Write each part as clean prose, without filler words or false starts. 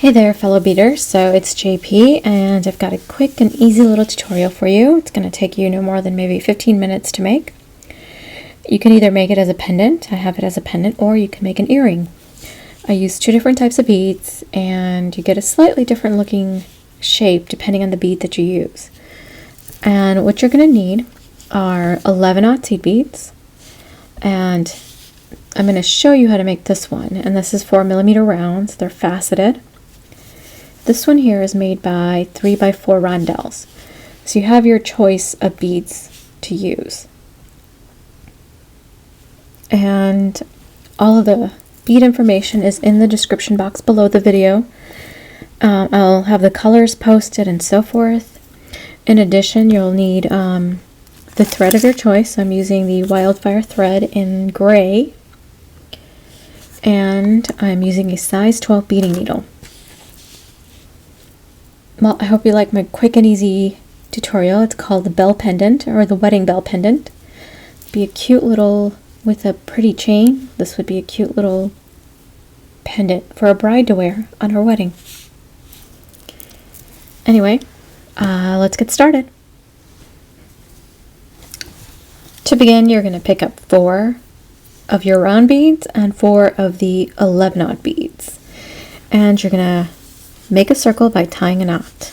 Hey there, fellow beaders. So it's JP, and I've got a quick and easy little tutorial for you. It's going to take you no more than maybe 15 minutes to make. You can either make it as a pendant, I have it as a pendant, or you can make an earring. I use two different types of beads, and you get a slightly different looking shape depending on the bead that you use. And what you're going to need are 11/0 seed beads, and I'm going to show you how to make this one, and this is 4mm rounds. They're faceted. This one here is made by 3x4 rondelles, so you have your choice of beads to use. And all of the bead information is in the description box below the video. I'll have the colors posted and so forth. In addition, you'll need the thread of your choice. I'm using the wildfire thread in gray, and I'm using a size 12 beading needle. Well, I hope you like my quick and easy tutorial. It's called the bell pendant, or the wedding bell pendant. It'd be a cute little, with a pretty chain, this would be a cute little pendant for a bride to wear on her wedding. Anyway, let's get started. To begin, you're going to pick up 4 of your round beads and 4 of the 11/0 beads. And you're going to make a circle by tying a knot.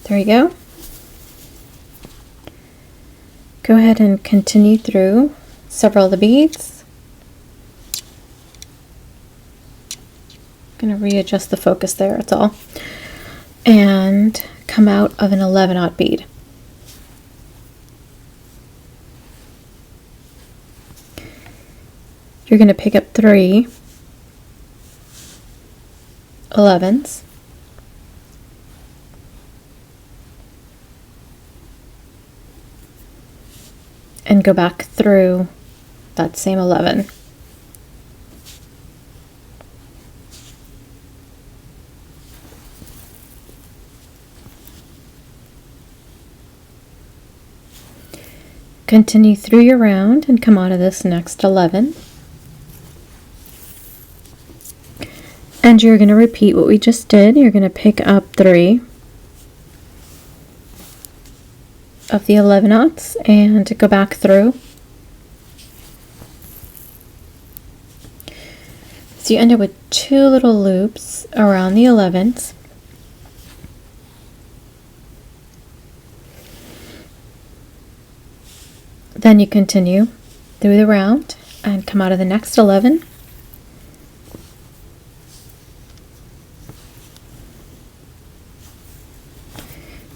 There you go. Go ahead and continue through several of the beads. I'm going to readjust the focus there, that's all. And come out of an 11/0 bead. You're going to pick up 3 11s. And go back through that same 11. Continue through your round and come out of this next 11. And you're going to repeat what we just did. You're going to pick up 3 of the 11/0 and go back through. So you end up with 2 little loops around the 11s. Then you continue through the round and come out of the next 11.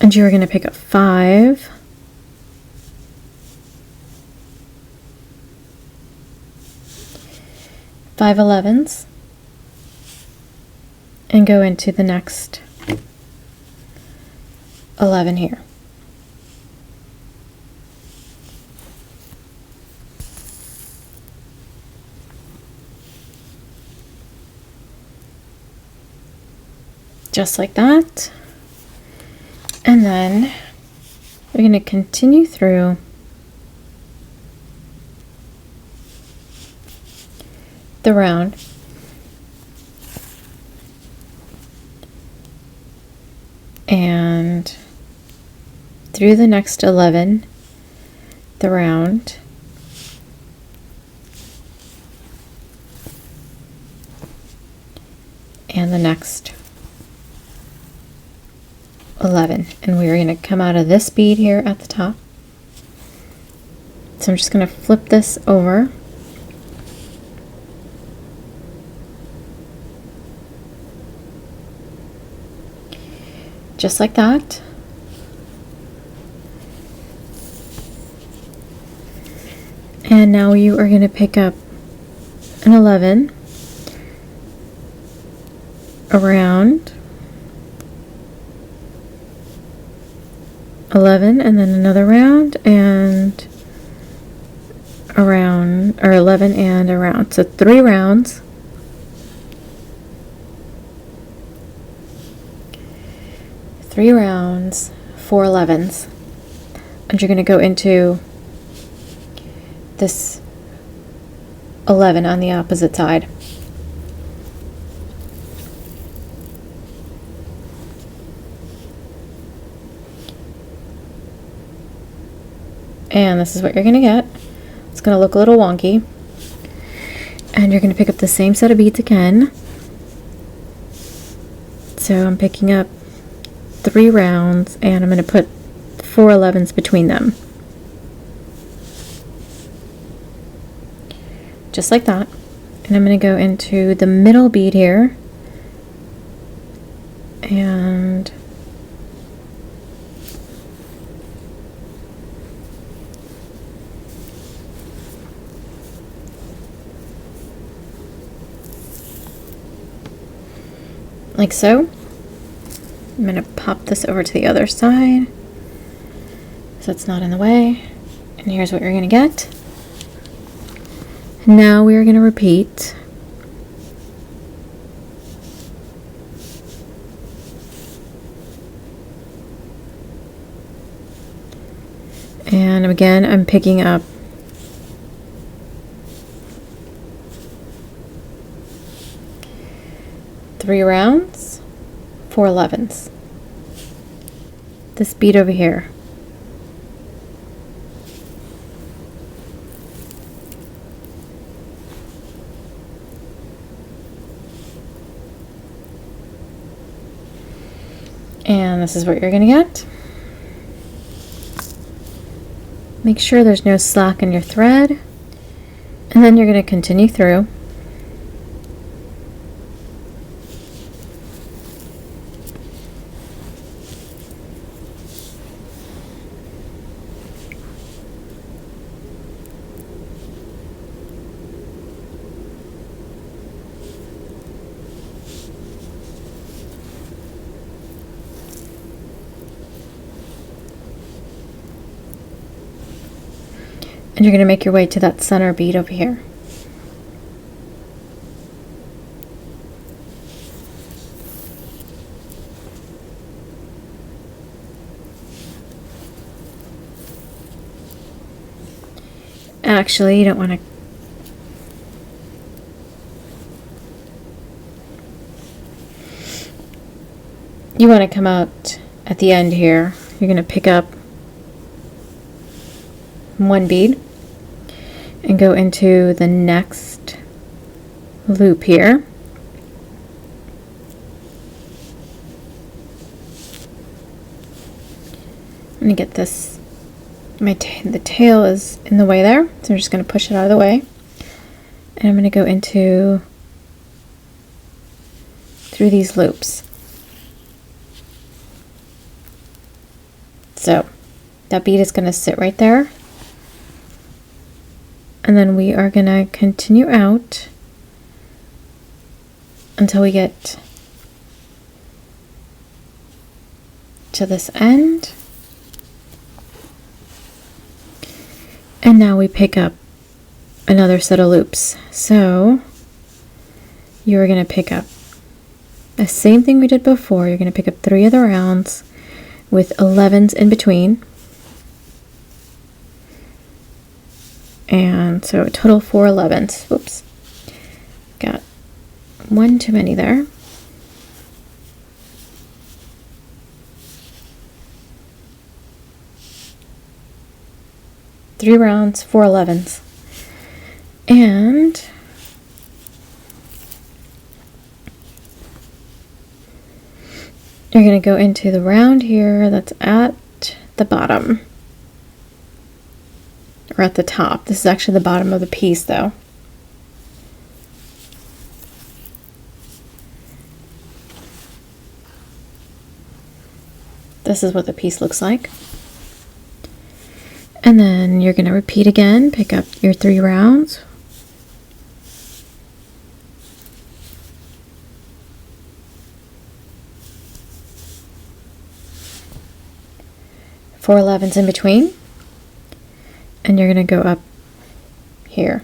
And you're going to pick up 5 11s and go into the next 11 here. Just like that. And then we're going to continue through the round and through the next 11, the round, and the next 11, and we're going to come out of this bead here at the top. So I'm just going to flip this over. Just like that. And now you are going to pick up an 11 around 11 and then another round and around, or 11 and around. So 3 rounds. 3 rounds, 4 11s, and you're going to go into this 11 on the opposite side. And this is what you're going to get. It's going to look a little wonky. And you're going to pick up the same set of beads again. So I'm picking up 3 rounds and I'm going to put 4 11s between them. Just like that. And I'm going to go into the middle bead here. And like so. I'm going to pop this over to the other side so it's not in the way. And here's what you're going to get. Now we are going to repeat. And again, I'm picking up three rounds, 4 11s. This bead over here. And this is what you're going to get. Make sure there's no slack in your thread. And then you're going to continue through. And you're going to make your way to that center bead over here. Actually, you don't want to come out at the end here. You're going to pick up one bead and go into the next loop here. I'm going to get this, the tail is in the way there, so I'm just going to push it out of the way. And I'm going to go through these loops. So that bead is going to sit right there. And then we are going to continue out until we get to this end. And now we pick up another set of loops. So you're going to pick up the same thing we did before. You're going to pick up 3 of the rounds with 11s in between. And so a total 4 11s. Whoops. Got one too many there. Three rounds, 4 11s. And you're going to go into the round here that's at the bottom. Or at the top. This is actually the bottom of the piece though. This is what the piece looks like. And then you're going to repeat again, pick up your 3 rounds. Four 11s in between. And you're going to go up here.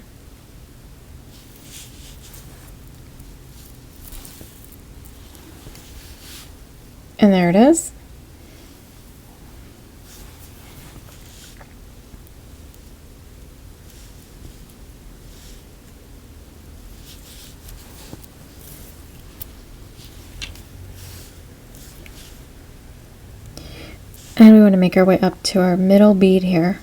And there it is. And we want to make our way up to our middle bead here.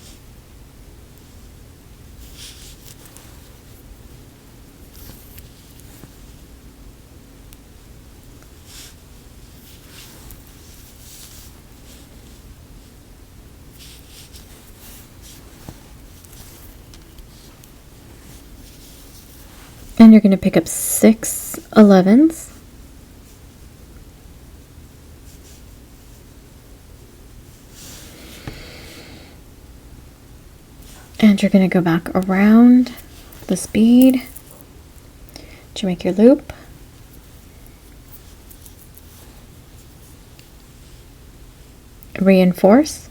And you're going to pick up 6 11s. And you're going to go back around this bead to make your loop. Reinforce.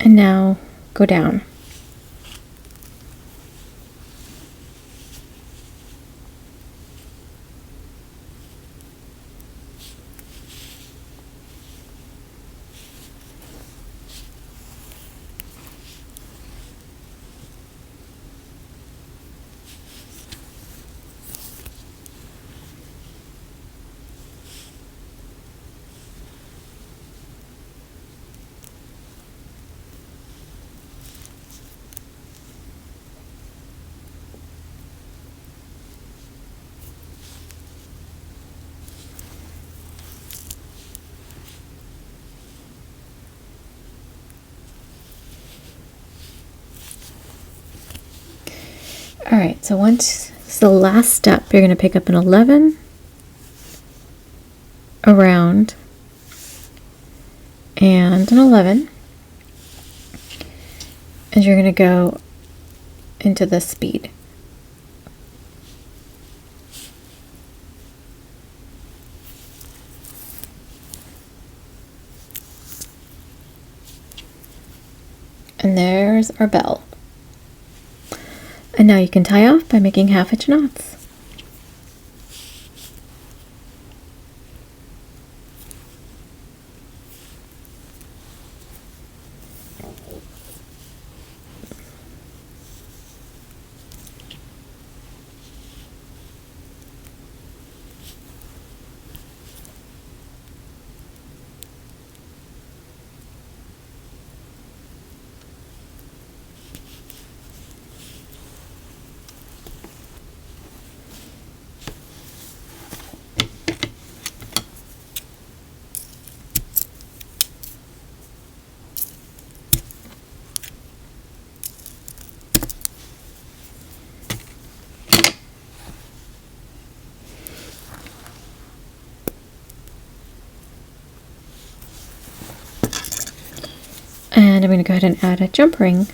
And now go down. Alright, so once it's the last step, you're going to pick up an 11 around and an 11, and you're going to go into this bead. And there's our bell. And now you can tie off by making 1/2 inch knots. And I'm going to go ahead and add a jump ring.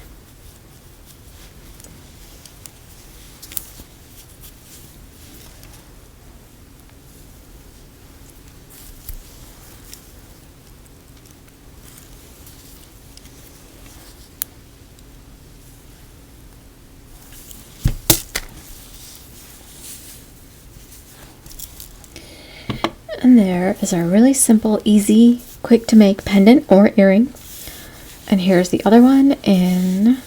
And there is our really simple, easy, quick to make pendant or earring. And here's the other one in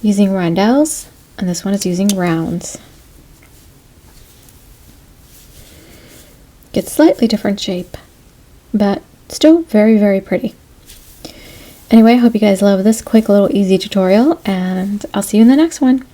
using rondelles, and this one is using rounds. Gets slightly different shape, but still very, very pretty. Anyway, I hope you guys love this quick little easy tutorial, and I'll see you in the next one.